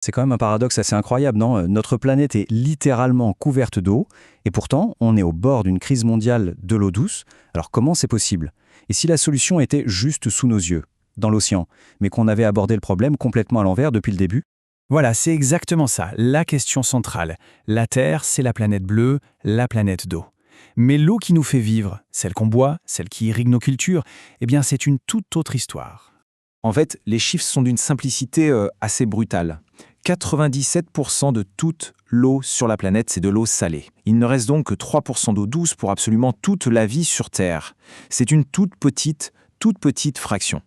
C'est quand même un paradoxe assez incroyable, non? Notre planète est littéralement couverte d'eau, et pourtant, on est au bord d'une crise mondiale de l'eau douce. Alors comment c'est possible? Et si la solution était juste sous nos yeux, dans l'océan, mais qu'on avait abordé le problème complètement à l'envers depuis le début? Voilà, c'est exactement ça, la question centrale. La Terre, c'est la planète bleue, la planète d'eau. Mais l'eau qui nous fait vivre, celle qu'on boit, celle qui irrigue nos cultures, eh bien c'est une toute autre histoire. En fait, les chiffres sont d'une simplicité assez brutale. 97% de toute l'eau sur la planète, c'est de l'eau salée. Il ne reste donc que 3% d'eau douce pour absolument toute la vie sur Terre. C'est une toute petite fraction.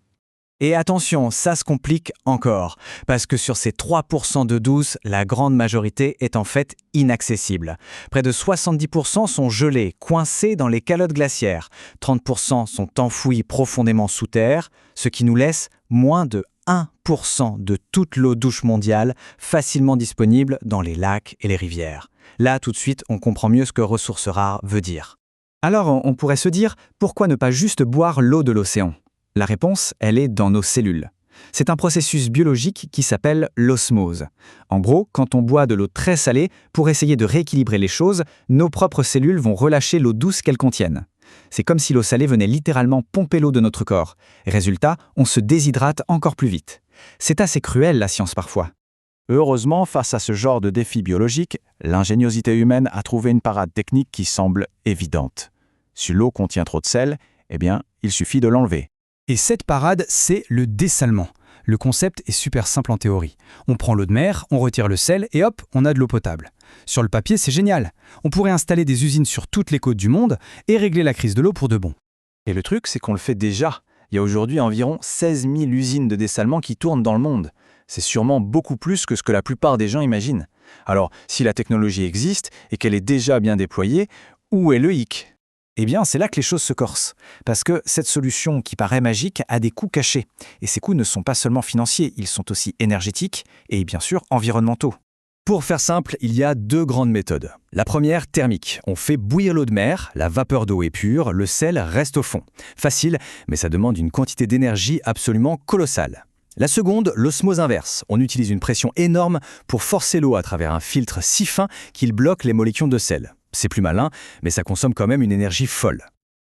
Et attention, ça se complique encore, parce que sur ces 3% de douce, la grande majorité est en fait inaccessible. Près de 70% sont gelés, coincés dans les calottes glaciaires. 30% sont enfouis profondément sous terre, ce qui nous laisse moins de 1% de toute l'eau douce mondiale facilement disponible dans les lacs et les rivières. Là, tout de suite, on comprend mieux ce que ressources rares veut dire. Alors, on pourrait se dire, pourquoi ne pas juste boire l'eau de l'océan ? La réponse, elle est dans nos cellules. C'est un processus biologique qui s'appelle l'osmose. En gros, quand on boit de l'eau très salée, pour essayer de rééquilibrer les choses, nos propres cellules vont relâcher l'eau douce qu'elles contiennent. C'est comme si l'eau salée venait littéralement pomper l'eau de notre corps. Résultat, on se déshydrate encore plus vite. C'est assez cruel, la science, parfois. Heureusement, face à ce genre de défi biologique, l'ingéniosité humaine a trouvé une parade technique qui semble évidente. Si l'eau contient trop de sel, eh bien, il suffit de l'enlever. Et cette parade, c'est le dessalement. Le concept est super simple en théorie. On prend l'eau de mer, on retire le sel et hop, on a de l'eau potable. Sur le papier, c'est génial. On pourrait installer des usines sur toutes les côtes du monde et régler la crise de l'eau pour de bon. Et le truc, c'est qu'on le fait déjà. Il y a aujourd'hui environ 16 000 usines de dessalement qui tournent dans le monde. C'est sûrement beaucoup plus que ce que la plupart des gens imaginent. Alors, si la technologie existe et qu'elle est déjà bien déployée, où est le hic ? Eh bien, c'est là que les choses se corsent. Parce que cette solution qui paraît magique a des coûts cachés. Et ces coûts ne sont pas seulement financiers, ils sont aussi énergétiques et bien sûr environnementaux. Pour faire simple, il y a deux grandes méthodes. La première, thermique. On fait bouillir l'eau de mer, la vapeur d'eau est pure, le sel reste au fond. Facile, mais ça demande une quantité d'énergie absolument colossale. La seconde, l'osmose inverse. On utilise une pression énorme pour forcer l'eau à travers un filtre si fin qu'il bloque les molécules de sel. C'est plus malin, mais ça consomme quand même une énergie folle.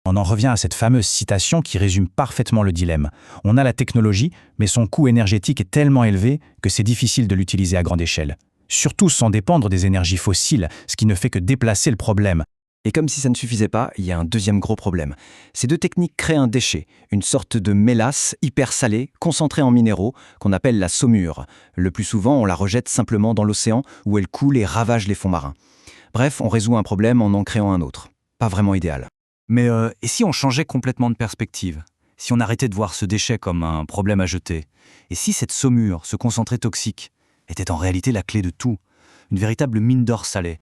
On en revient à cette fameuse citation qui résume parfaitement le dilemme. On a la technologie, mais son coût énergétique est tellement élevé que c'est difficile de l'utiliser à grande échelle. Surtout sans dépendre des énergies fossiles, ce qui ne fait que déplacer le problème. Et comme si ça ne suffisait pas, il y a un deuxième gros problème. Ces deux techniques créent un déchet, une sorte de mélasse hyper salée, concentrée en minéraux, qu'on appelle la saumure. Le plus souvent, on la rejette simplement dans l'océan, où elle coule et ravage les fonds marins. Bref, on résout un problème en créant un autre. Pas vraiment idéal. Mais et si on changeait complètement de perspective ? Si on arrêtait de voir ce déchet comme un problème à jeter ? Et si cette saumure, ce concentré toxique, était en réalité la clé de tout ? Une véritable mine d'or salée ?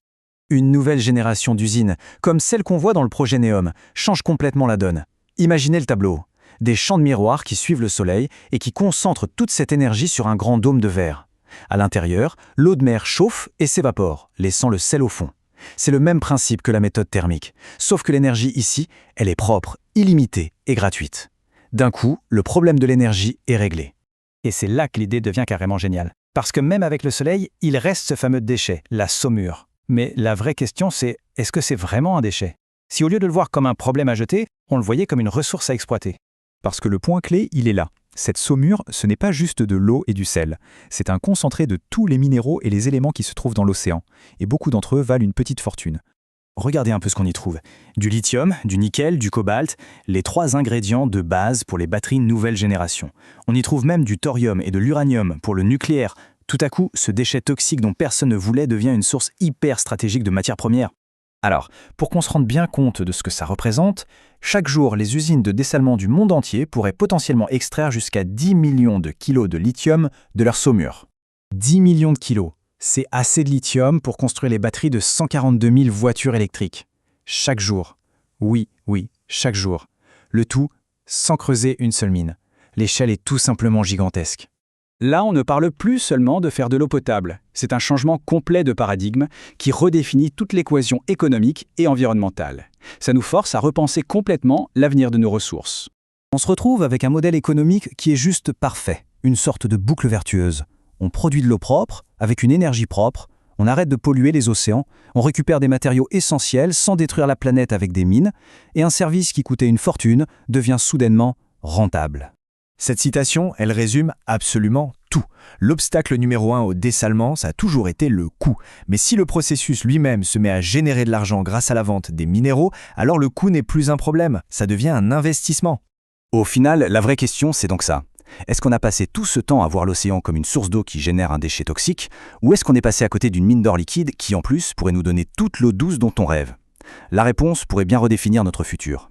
Une nouvelle génération d'usines, comme celle qu'on voit dans le projet NEOM, change complètement la donne. Imaginez le tableau. Des champs de miroirs qui suivent le soleil et qui concentrent toute cette énergie sur un grand dôme de verre. À l'intérieur, l'eau de mer chauffe et s'évapore, laissant le sel au fond. C'est le même principe que la méthode thermique, sauf que l'énergie ici, elle est propre, illimitée et gratuite. D'un coup, le problème de l'énergie est réglé. Et c'est là que l'idée devient carrément géniale. Parce que même avec le soleil, il reste ce fameux déchet, la saumure. Mais la vraie question c'est, est-ce que c'est vraiment un déchet ? Si au lieu de le voir comme un problème à jeter, on le voyait comme une ressource à exploiter. Parce que le point clé, il est là. Cette saumure, ce n'est pas juste de l'eau et du sel. C'est un concentré de tous les minéraux et les éléments qui se trouvent dans l'océan. Et beaucoup d'entre eux valent une petite fortune. Regardez un peu ce qu'on y trouve. Du lithium, du nickel, du cobalt, les 3 ingrédients de base pour les batteries nouvelle génération. On y trouve même du thorium et de l'uranium pour le nucléaire. Tout à coup, ce déchet toxique dont personne ne voulait devient une source hyper stratégique de matières premières. Alors, pour qu'on se rende bien compte de ce que ça représente, chaque jour, les usines de dessalement du monde entier pourraient potentiellement extraire jusqu'à 10 millions de kilos de lithium de leur saumure. 10 millions de kilos, c'est assez de lithium pour construire les batteries de 142 000 voitures électriques. Chaque jour. Oui, chaque jour. Le tout sans creuser une seule mine. L'échelle est tout simplement gigantesque. Là, on ne parle plus seulement de faire de l'eau potable. C'est un changement complet de paradigme qui redéfinit toute l'équation économique et environnementale. Ça nous force à repenser complètement l'avenir de nos ressources. On se retrouve avec un modèle économique qui est juste parfait, une sorte de boucle vertueuse. On produit de l'eau propre, avec une énergie propre, on arrête de polluer les océans, on récupère des matériaux essentiels sans détruire la planète avec des mines, et un service qui coûtait une fortune devient soudainement rentable. Cette citation, elle résume absolument tout. L'obstacle numéro 1 au dessalement, ça a toujours été le coût. Mais si le processus lui-même se met à générer de l'argent grâce à la vente des minéraux, alors le coût n'est plus un problème, ça devient un investissement. Au final, la vraie question, c'est donc ça. Est-ce qu'on a passé tout ce temps à voir l'océan comme une source d'eau qui génère un déchet toxique, ou est-ce qu'on est passé à côté d'une mine d'or liquide qui, en plus, pourrait nous donner toute l'eau douce dont on rêve? La réponse pourrait bien redéfinir notre futur.